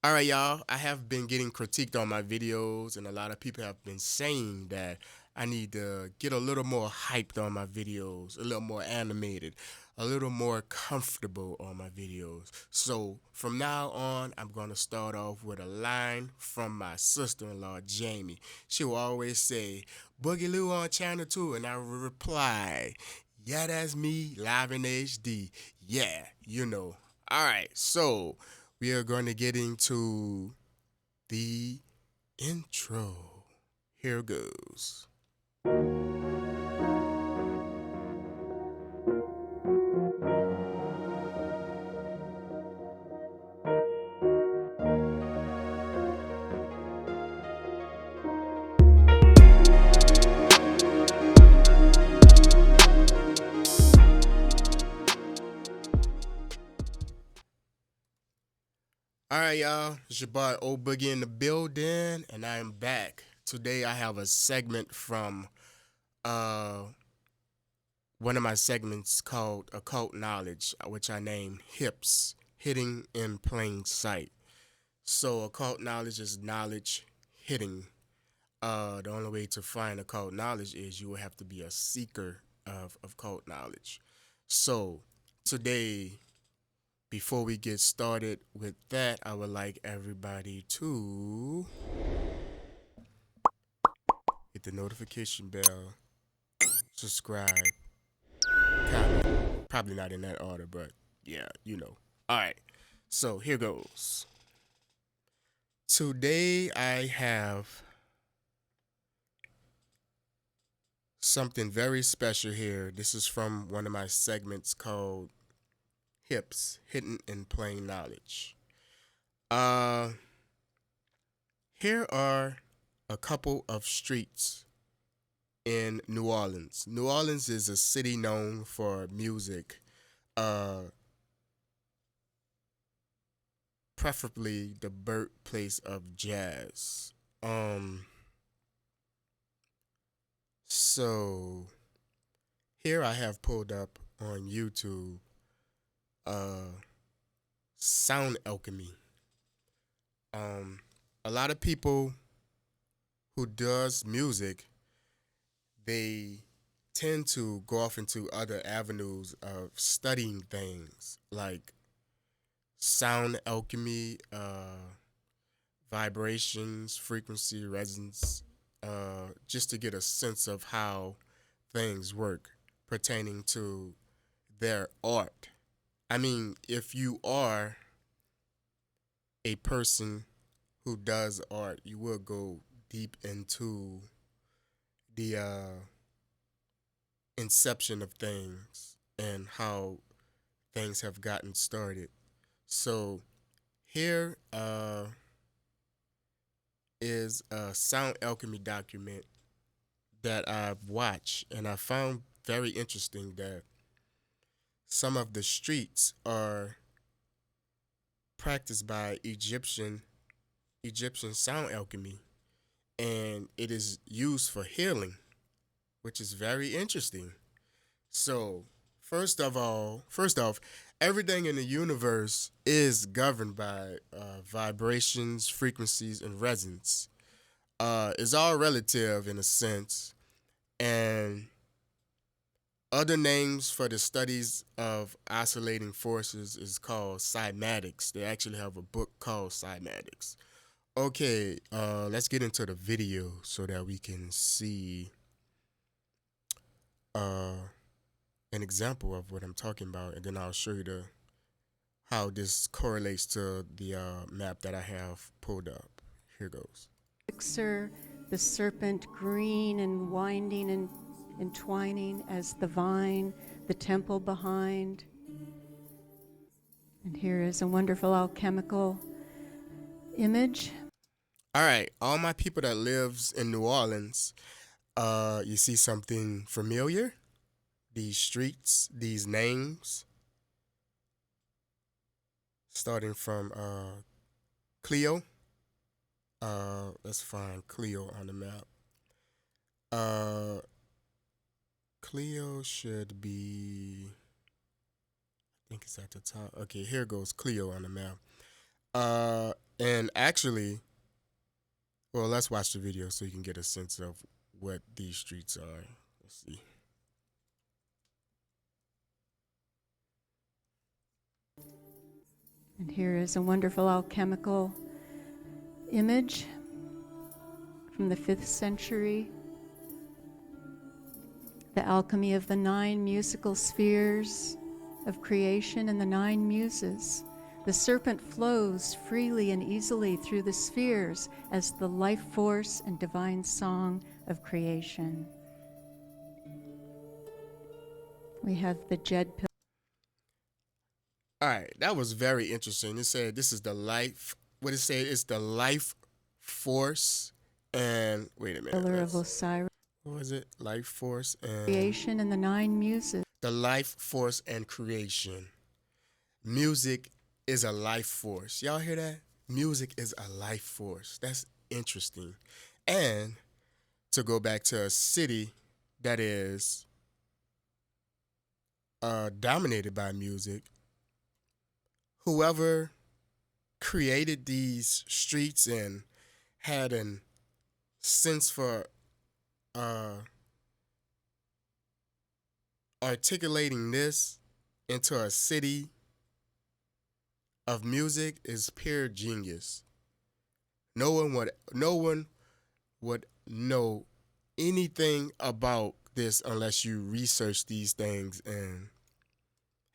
All right, y'all. I have been getting critiqued on my videos, and a lot of people have been saying that I need to get a little more hyped on my videos, a little more animated, a little more comfortable on my videos. So from now on, I'm going to start off with a line from my sister-in-law, Jamie. She will always say, Boogie Lou on channel 2, and I will reply, yeah, that's me, live in HD. Yeah, you know. All right, so we are going to get into the intro. Here goes. All right, y'all. It's your boy O Boogie in the building, and I am back. Today, I have a segment from uh, one of my segments called Occult Knowledge, which I named H.I.P.S, Hitting in Plain Sight. So, occult knowledge is knowledge hitting. The only way to find occult knowledge is you will have to be a seeker of occult knowledge. So, today, before we get started with that, I would like everybody to hit the notification bell, subscribe, comment. Probably not in that order, but yeah, you know. All right, so here goes. Today I have something very special here. This is from one of my segments called H.I.P.S, Hidden in Plain Knowledge. Uh, Here are a couple of streets in New Orleans. New Orleans is a city known for music, uh, preferably the birthplace of jazz. Um, so here I have pulled up on YouTube uh, sound alchemy. Um, a lot of people who does music, they tend to go off into other avenues of studying things like sound alchemy, vibrations, frequency, resonance, just to get a sense of how things work pertaining to their art. I mean, if you are a person who does art, you will go deep into the inception of things and how things have gotten started. So here is a sound alchemy document that I've watched, and I found very interesting that some of the streets are practiced by Egyptian sound alchemy, and it is used for healing, which is very interesting. So, first off, everything in the universe is governed by vibrations, frequencies, and resonance. It's all relative in a sense, and other names for the studies of oscillating forces is called cymatics. They actually have a book called Cymatics. Okay, let's get into the video so that we can see uh, an example of what I'm talking about, and then I'll show you how this correlates to the map that I have pulled up. Here goes. Elixir, the serpent green and winding and entwining as the vine, the temple behind. And here is a wonderful alchemical image. All right, all my people that lives in New Orleans, you see something familiar? These streets, these names, starting from Cleo. Let's find Cleo on the map. Uh, Cleo should be, I think it's at the top. Okay, here goes Cleo on the map. And actually, well, let's watch the video so you can get a sense of what these streets are. Let's see. And here is a wonderful alchemical image from the 5th century. The alchemy of the 9 musical spheres of creation and the 9 muses. The serpent flows freely and easily through the spheres as the life force and divine song of creation. We have the Jed pill. All right, that was very interesting. It said this is the life. What it said is the life force and wait a minute. Pillar of Osiris. What was it? Life force and Creation and the 9 muses. the life force and creation. Music is a life force. Y'all hear that? Music is a life force. That's interesting. And to go back to a city that is dominated by music, whoever created these streets and had a sense for articulating this into a city of music is pure genius. No one would know anything about this unless you research these things and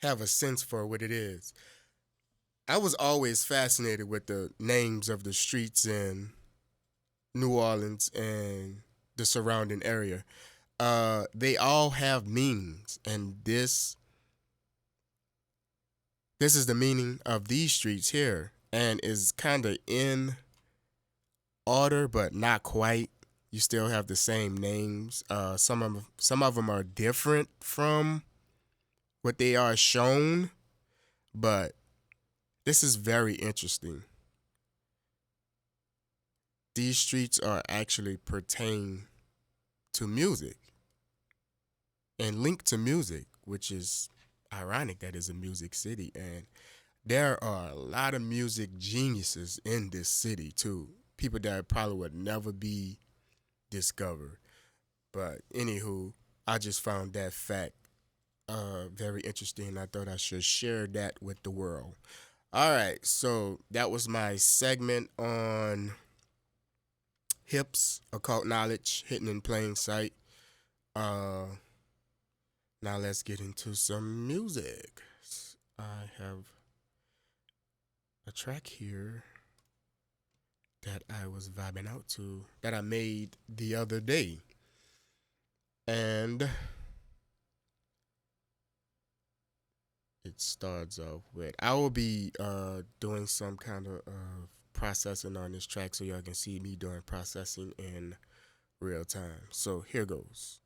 have a sense for what it is. I was always fascinated with the names of the streets in New Orleans and the surrounding area. They all have meanings, and this is the meaning of these streets here, and is kind of in order, but not quite. You still have the same names. Some of them are different from what they are shown, but this is very interesting. These streets are actually pertain to music and linked to music, which is ironic that is a music city. And there are a lot of music geniuses in this city too. People that probably would never be discovered. But anywho, I just found that fact very interesting. I thought I should share that with the world. All right, so that was my segment on H.I.P.S, occult knowledge hidden in plain sight. Now let's get into some music. I have a track here that I was vibing out to that I made the other day. And it starts off with I will be doing some kind of processing on this track so y'all can see me doing processing in real time. So here goes.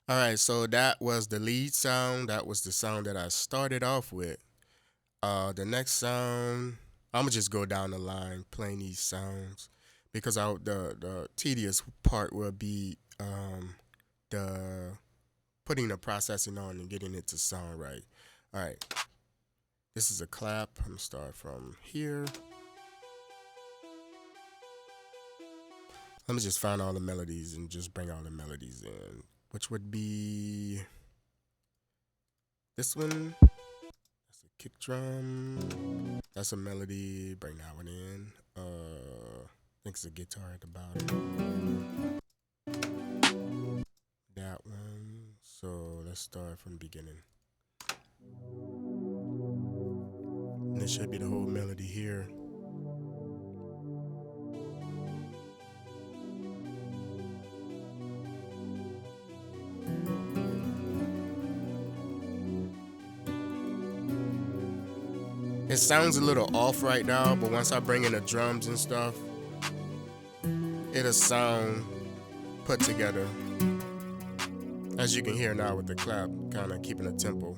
All right, so that was the lead sound. That was the sound that I started off with. The next sound, I'm gonna just go down the line playing these sounds because the tedious part will be the putting the processing on and getting it to sound right. All right, this is a clap. I'm gonna start from here. Let me just find all the melodies and just bring all the melodies in, which would be this one. That's a kick drum. That's a melody. Bring that one in. I think it's a guitar at the bottom. That one. So let's start from the beginning. And this should be the whole melody here. It sounds a little off right now, but once I bring in the drums and stuff, it'll sound put together. As you can hear now with the clap, kind of keeping a tempo.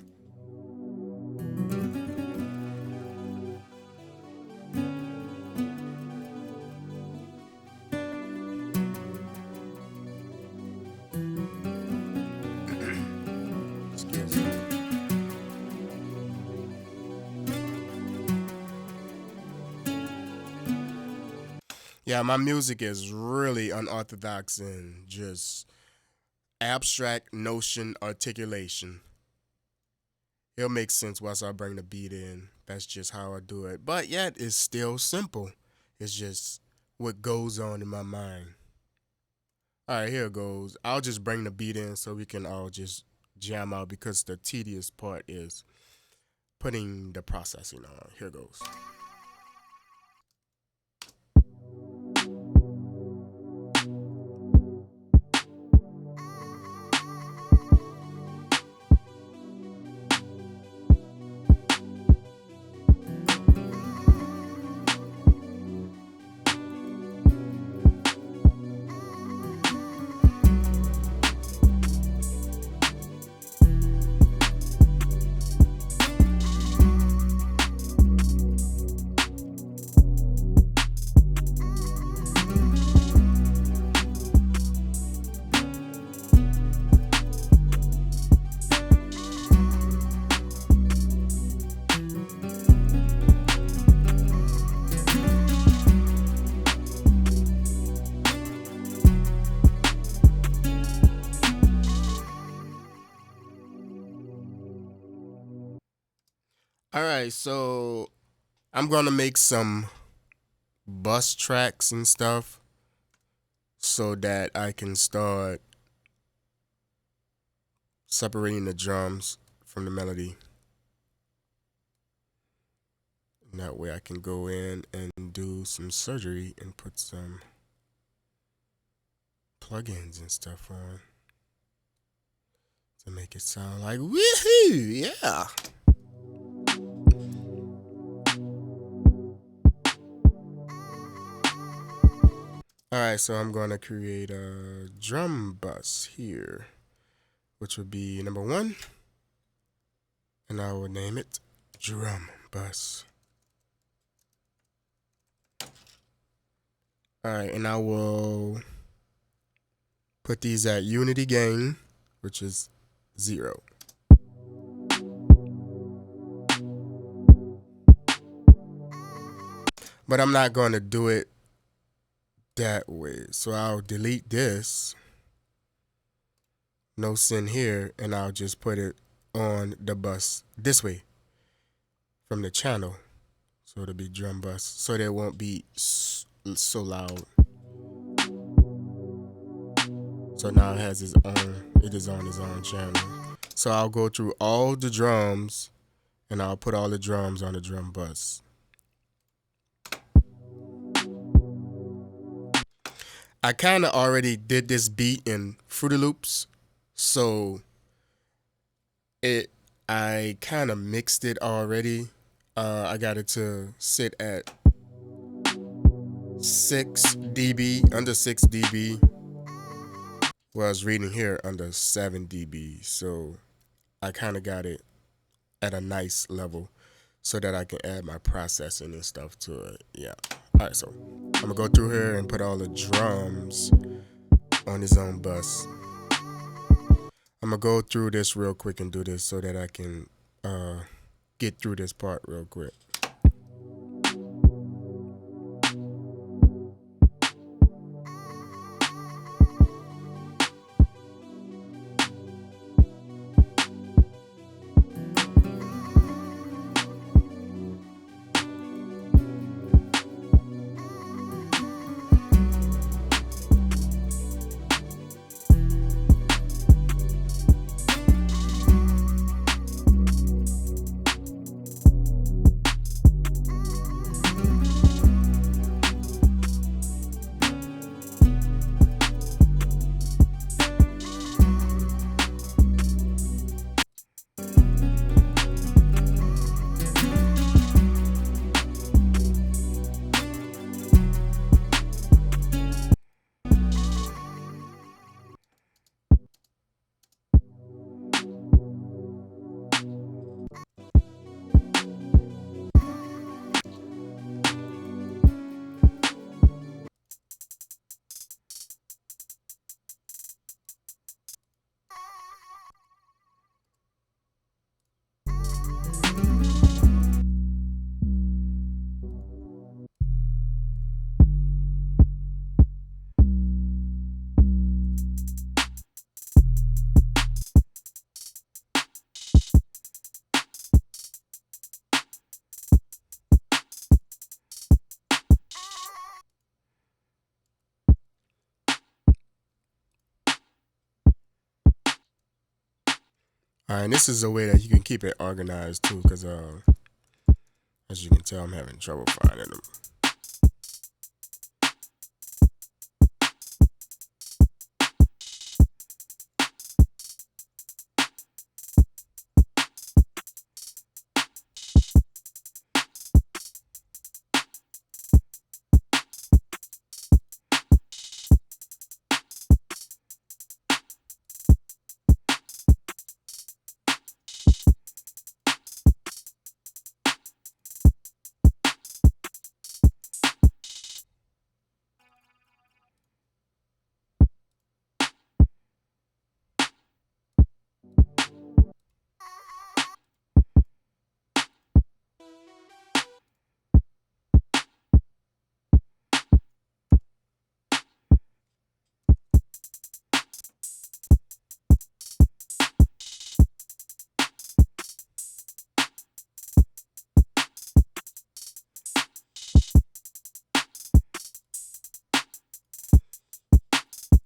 Yeah, my music is really unorthodox and just abstract notion articulation. It'll make sense once I bring the beat in. That's just how I do it. But yet, it's still simple. It's just what goes on in my mind. All right, here it goes. I'll just bring the beat in so we can all just jam out because the tedious part is putting the processing on. Here goes. All right, so I'm gonna make some bus tracks and stuff so that I can start separating the drums from the melody. And that way I can go in and do some surgery and put some plugins and stuff on to make it sound like woohoo, yeah. Alright, so I'm gonna create a drum bus here, which would be number 1, and I will name it drum bus. Alright, and I will put these at unity gain, which is 0. But I'm not going to do it that way. So I'll delete this, no sin here, and I'll just put it on the bus this way from the channel. So it'll be drum bus, so that it won't be so loud. So now it has it is on its own channel. So I'll go through all the drums and I'll put all the drums on the drum bus. I kind of already did this beat in Fruity Loops, so I kind of mixed it already. I got it to sit at 6 dB, under 6 dB. Well, I was reading here under 7 dB, so I kind of got it at a nice level so that I can add my processing and stuff to it. Yeah. All right, so I'm gonna go through here and put all the drums on his own bus. I'm gonna go through this real quick and do this so that I can get through this part real quick. And this is a way that you can keep it organized too, because as you can tell, I'm having trouble finding them.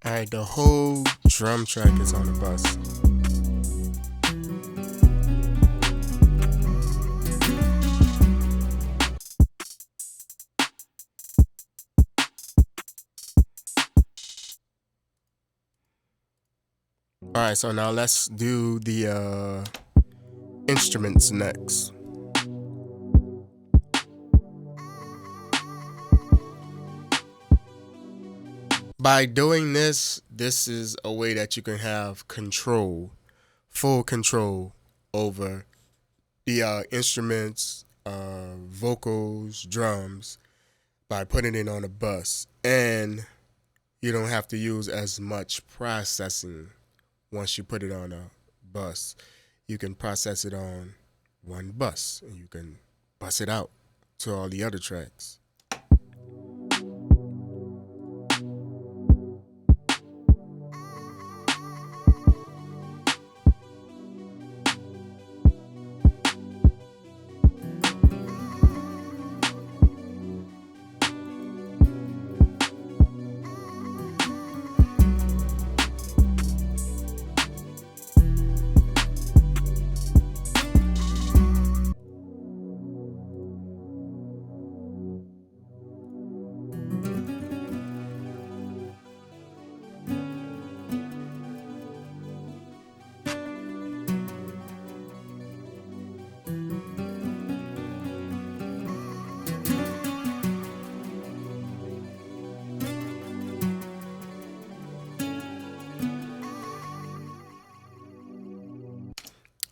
Alright, the whole drum track is on the bus. Alright, so now let's do the instruments next. By doing this is a way that you can have control, full control over the instruments, vocals, drums, by putting it on a bus. And you don't have to use as much processing once you put it on a bus. You can process it on one bus and you can bus it out to all the other tracks.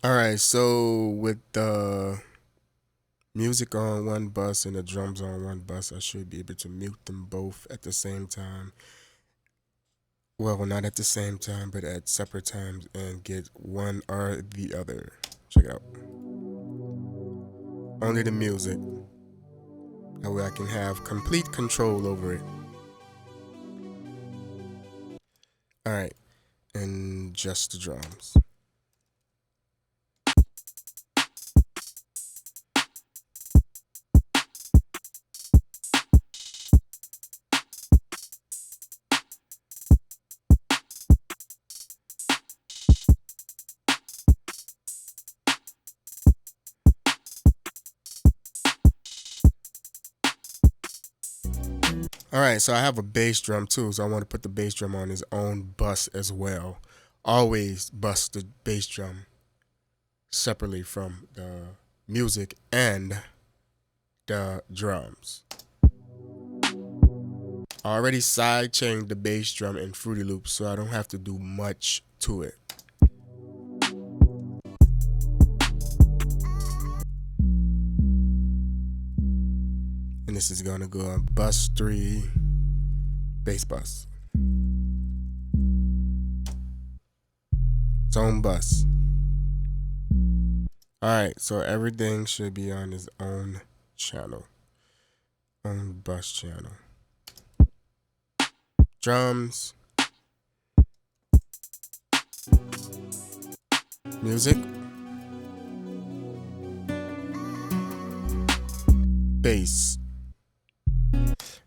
Alright, so with the music on one bus and the drums on one bus, I should be able to mute them both at the same time. Well, not at the same time, but at separate times, and get one or the other. Check it out. Only the music. That way I can have complete control over it. Alright, and just the drums. Alright, so I have a bass drum too, so I want to put the bass drum on his own bus as well. Always bust the bass drum separately from the music and the drums. I already sidechained the bass drum in Fruity Loops, so I don't have to do much to it. And this is gonna go on bus 3, bass bus. Its own bus. Alright, so everything should be on his own channel. Own bus channel. Drums. Music. Bass.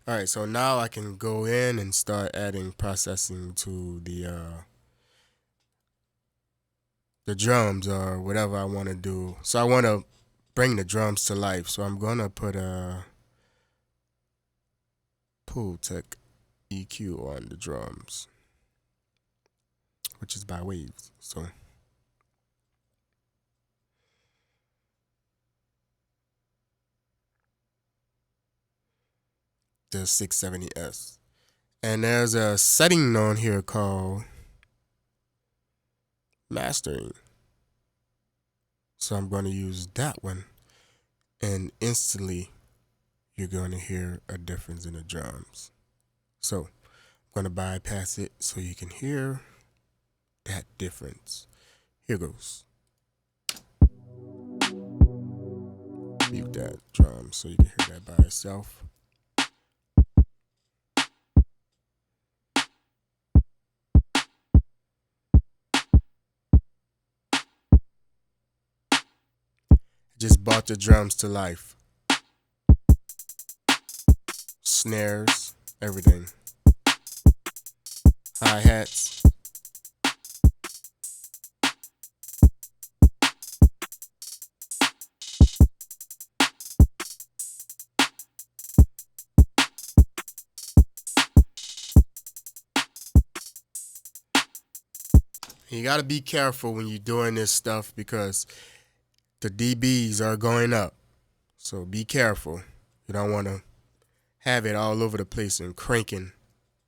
Alright, so now I can go in and start adding processing to the the drums or whatever I want to do. So I want to bring the drums to life. So I'm gonna put a Pool Tech EQ on the drums, which is by Waves. So the 670S. And there's a setting on here called mastering. So I'm going to use that one, and instantly you're going to hear a difference in the drums. So I'm going to bypass it so you can hear that difference. Here goes. Mute that drum so you can hear that by itself. Just brought the drums to life. Snares, everything. Hi-hats. You gotta be careful when you're doing this stuff because the dBs are going up. So be careful. You don't want to have it all over the place and cranking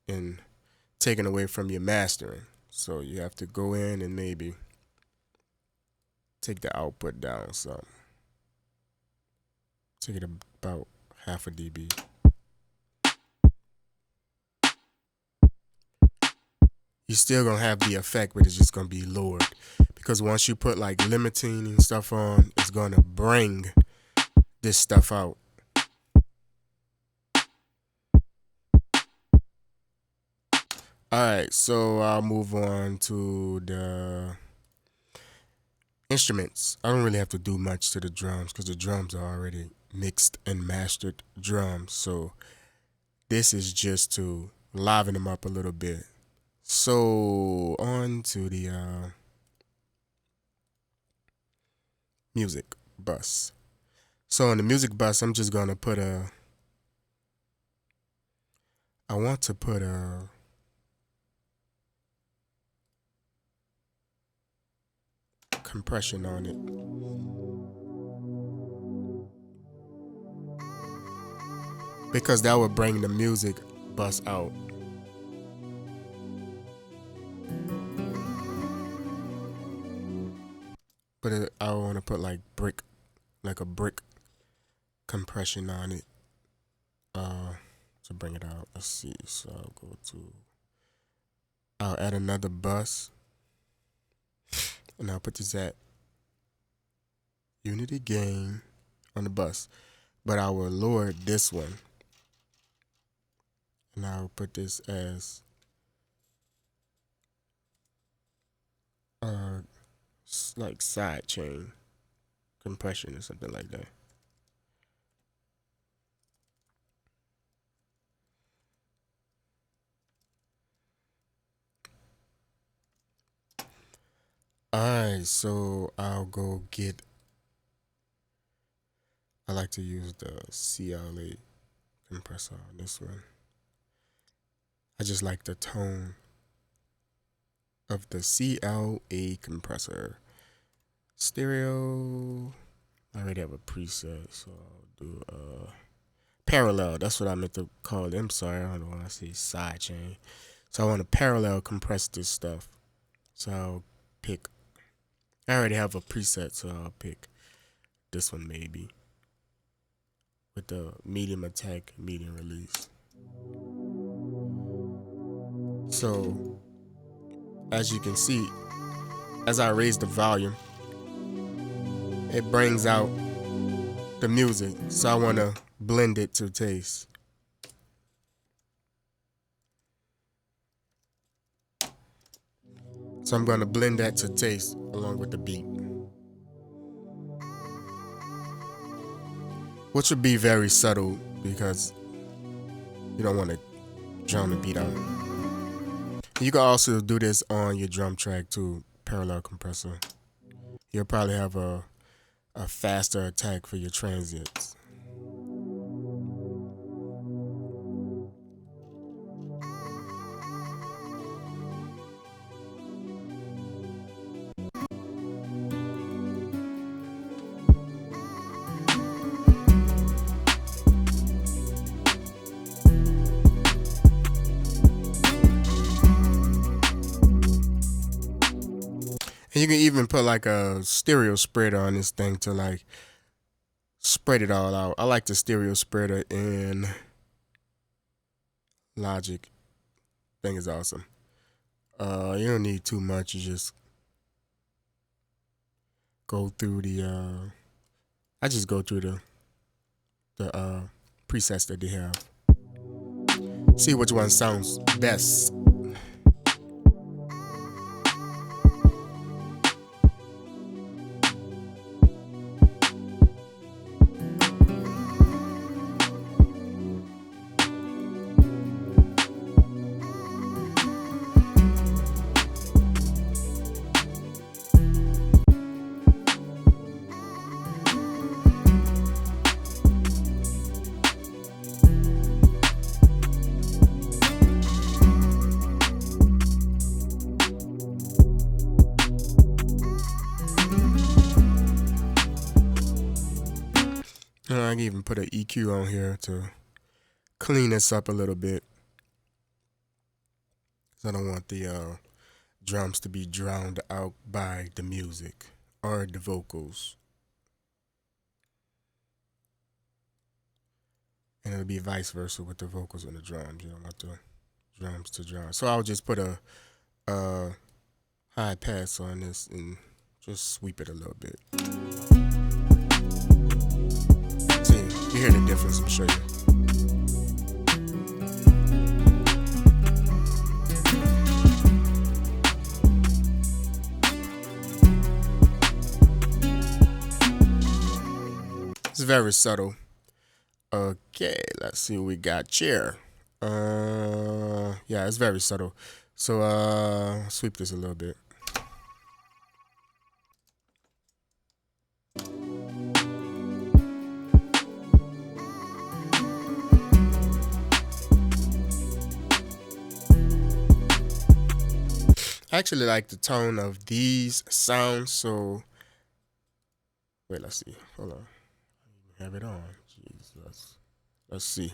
and taken away from your mastering. So you have to go in and maybe take the output down some. Take it about half a dB. You're still gonna have the effect, but it's just gonna be lowered. Because once you put like limiting and stuff on, it's gonna bring this stuff out. Alright, so I'll move on to the instruments. I don't really have to do much to the drums because the drums are already mixed and mastered drums. So this is just to liven them up a little bit. So on to the music bus. So on the music bus, I'm just gonna put I want to put a compression on it. Because that would bring the music bus out. But I want to put like a brick compression on it to bring it out. Let's see. So I'll add another bus, and I'll put this at unity gain on the bus. But I will lower this one, and I'll put this as like side chain compression or something like that. Alright, so I'll go get, I like to use the CLA compressor on this one. I just like the tone of the CLA compressor. Stereo, I already have a preset, so I'll do parallel. That's what I meant to call it. I'm sorry, I don't know why I say side chain. So I want to parallel compress this stuff. So I'll pick, I already have a preset, so I'll pick this one maybe. With the medium attack, medium release. So, as you can see, as I raise the volume, it brings out the music. So I want to blend it to taste. So I'm going to blend that to taste along with the beat. Which would be very subtle because you don't want to drown the beat out. You can also do this on your drum track too, parallel compressor. you'll probably have a faster attack for your transients. And you can even put like a stereo spreader on this thing to like spread it all out. I like the stereo spreader in Logic. Thing is awesome. You don't need too much. You just go through the. I just go through the presets that they have. See which one sounds best. I can even put an EQ on here to clean this up a little bit. Cause I don't want the drums to be drowned out by the music or the vocals. And it'll be vice versa with the vocals and the drums. You don't want the drums to drown. So I'll just put a high pass on this and just sweep it a little bit. See, you hear the difference, I'm sure you. It's very subtle. Okay, let's see what we got. Chair. Yeah, it's very subtle. So sweep this a little bit. I actually like the tone of these sounds, so wait, let's see. Hold on. Have it on. Jeez, let's see.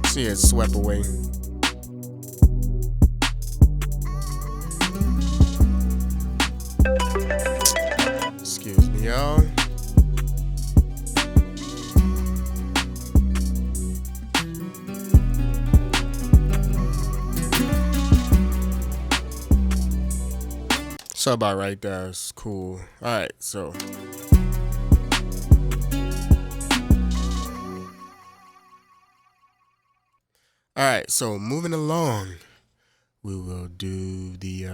See it swept away. Excuse me, y'all. So about right there, it's cool. Alright, so alright, so moving along, we will do the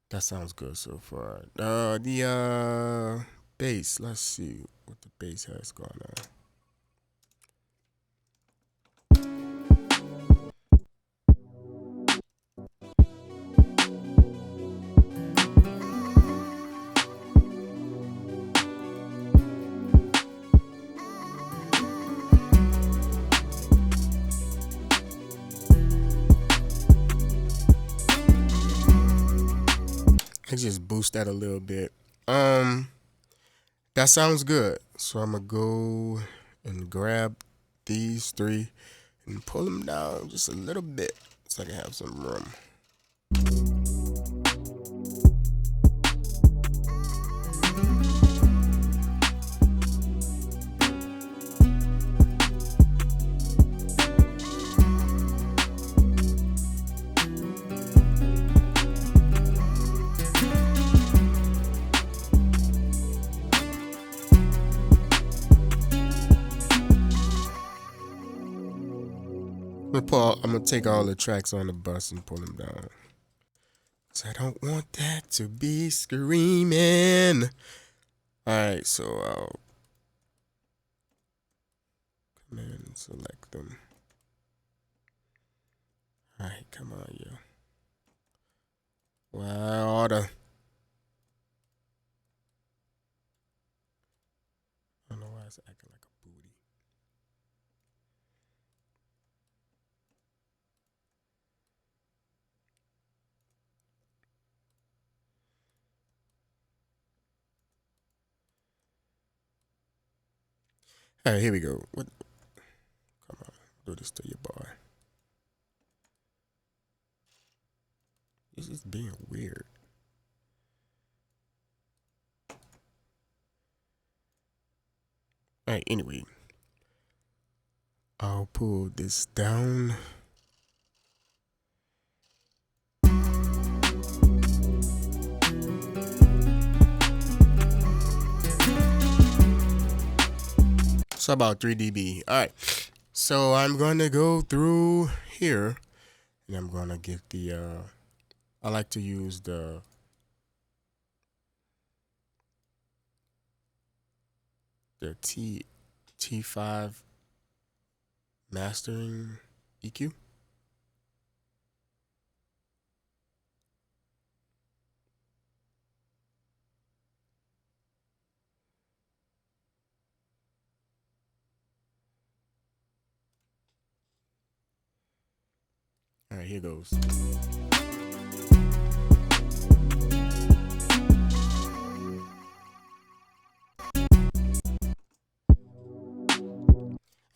that sounds good so far. The bass. Let's see what the bass has going on. I just boost that a little bit. That sounds good. So I'm gonna go and grab these three and pull them down just a little bit so I can have some room. I'm gonna take all the tracks on the bus and pull them down. So I don't want that to be screaming. Alright, so I'll come in and select them. Alright, come on, yo. Well, I don't know why it's acting like a booty. All right, here we go. What? Come on, do this to your boy. This is being weird. All right, anyway, I'll pull this down. So about 3 dB. All right. So I'm going to go through here and I'm going to get the I like to use the T5 mastering EQ. All right, here goes.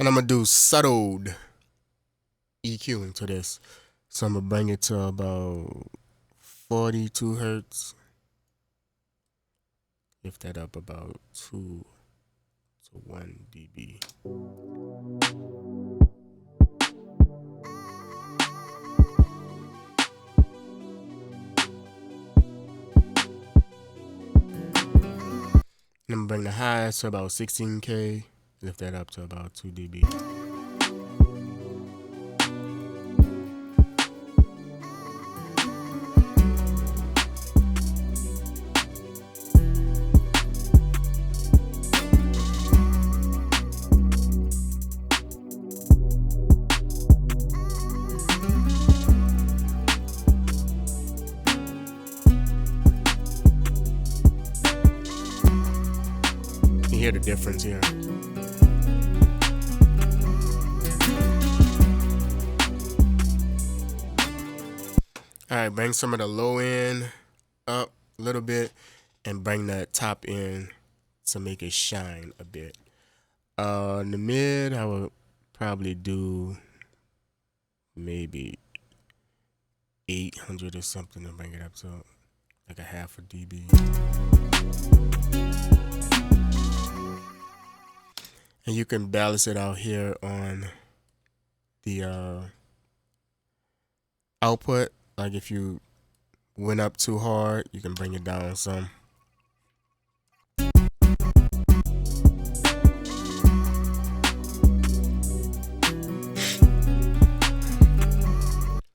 And I'm gonna do settled EQ into this. So I'm gonna bring it to about 42 hertz. Lift that up about 2 to 1 dB. And I'm gonna bring the highs to about 16K. Lift that up to about 2 dB. You hear the difference here. All right, bring some of the low end up a little bit and bring that top end to make it shine a bit. In the mid, I would probably do maybe 800 or something to bring it up to like a half a dB. And you can balance it out here on the output. Like if you went up too hard, you can bring it down some.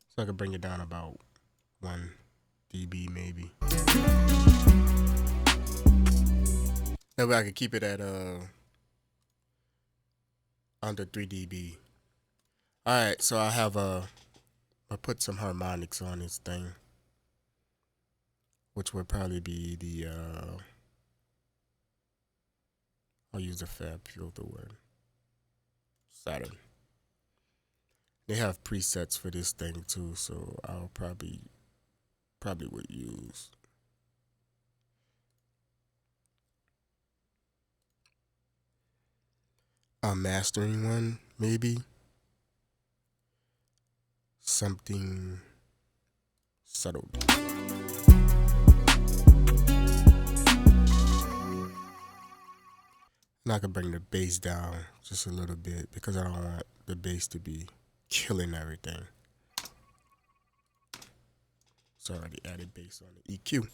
So I can bring it down about 1 dB maybe. That way I could keep it at under 3 dB. Alright, so I put some harmonics on this thing, which would probably be the I'll use the Fab filter word. Saturn. They have presets for this thing too, so I'll probably would use a mastering one, maybe something settled. And I can bring the bass down just a little bit because I don't want the bass to be killing everything. So I already added bass on the EQ.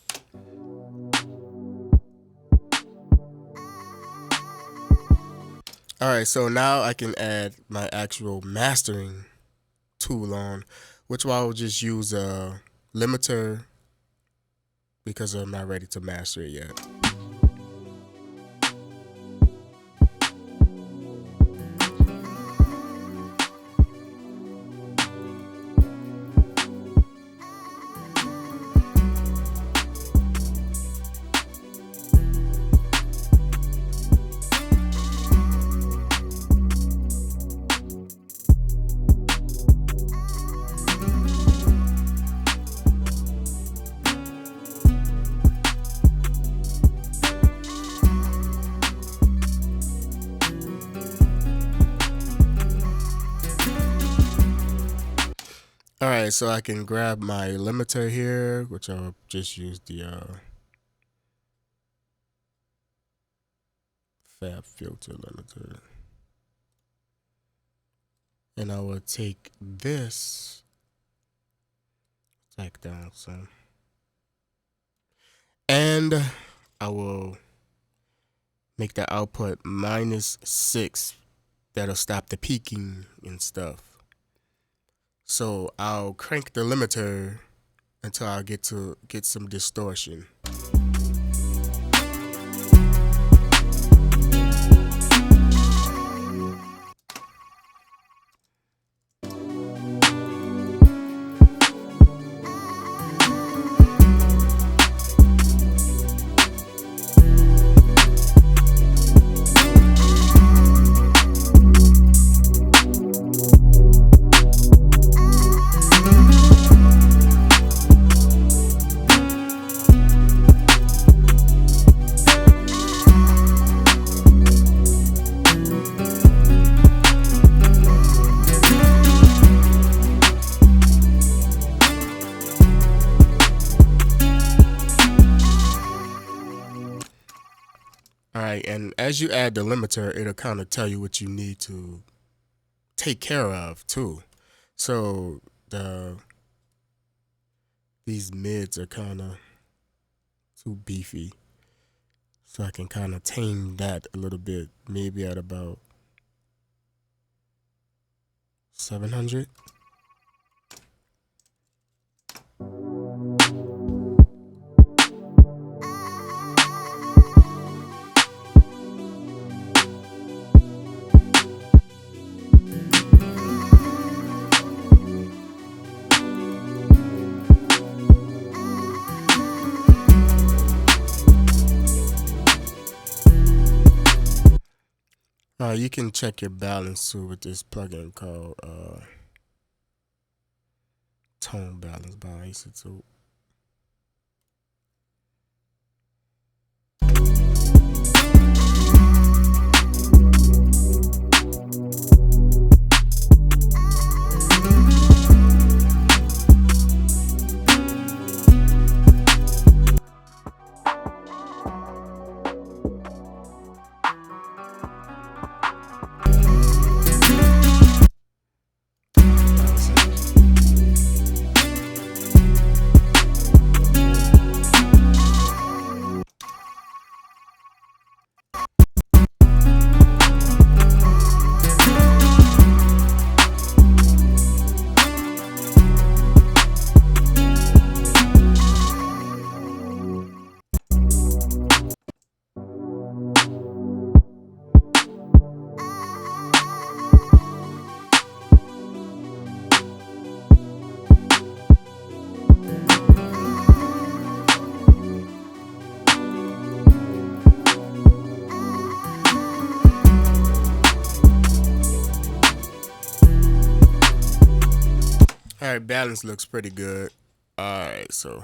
Alright, so now I can add my actual mastering tool on, which I will just use a limiter because I'm not ready to master it yet. All right, so I can grab my limiter here, which I'll just use the Fab filter limiter. And I will take this back down some. And I will make the output -6. That'll stop the peaking and stuff. So I'll crank the limiter until I get some distortion. All right, and as you add the limiter, it'll kind of tell you what you need to take care of too. So these mids are kind of too beefy, so I can kind of tame that a little bit, maybe at about 700. You can check your balance too with this plugin called Tone Balance by Isotope. All right, balance looks pretty good. All right, so.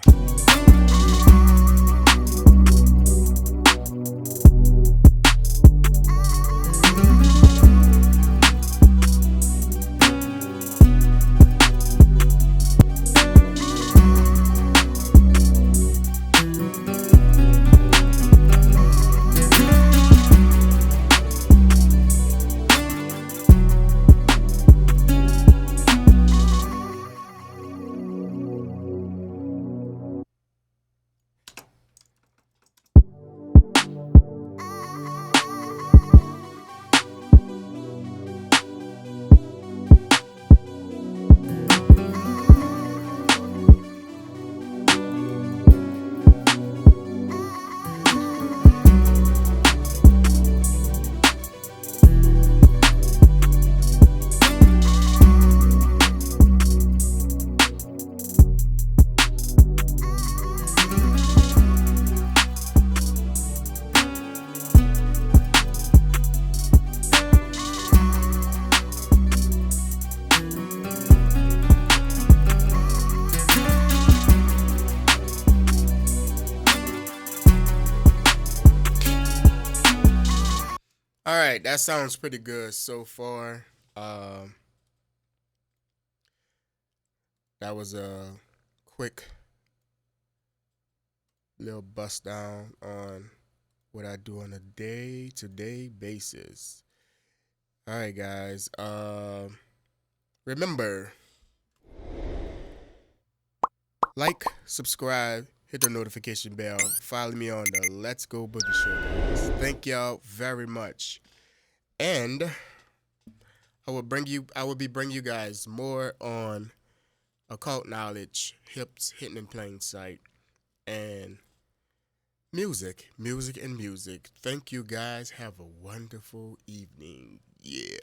All right, that sounds pretty good so far. That was a quick little bust down on what I do on a day-to-day basis. All right, guys. Remember, like, subscribe, hit the notification bell, follow me on the Let's Go Boogie Show, guys. Thank y'all very much, and I will be bringing you guys more on occult knowledge, hips hidden in plain sight, and music. Thank you guys. Have a wonderful evening. Yeah.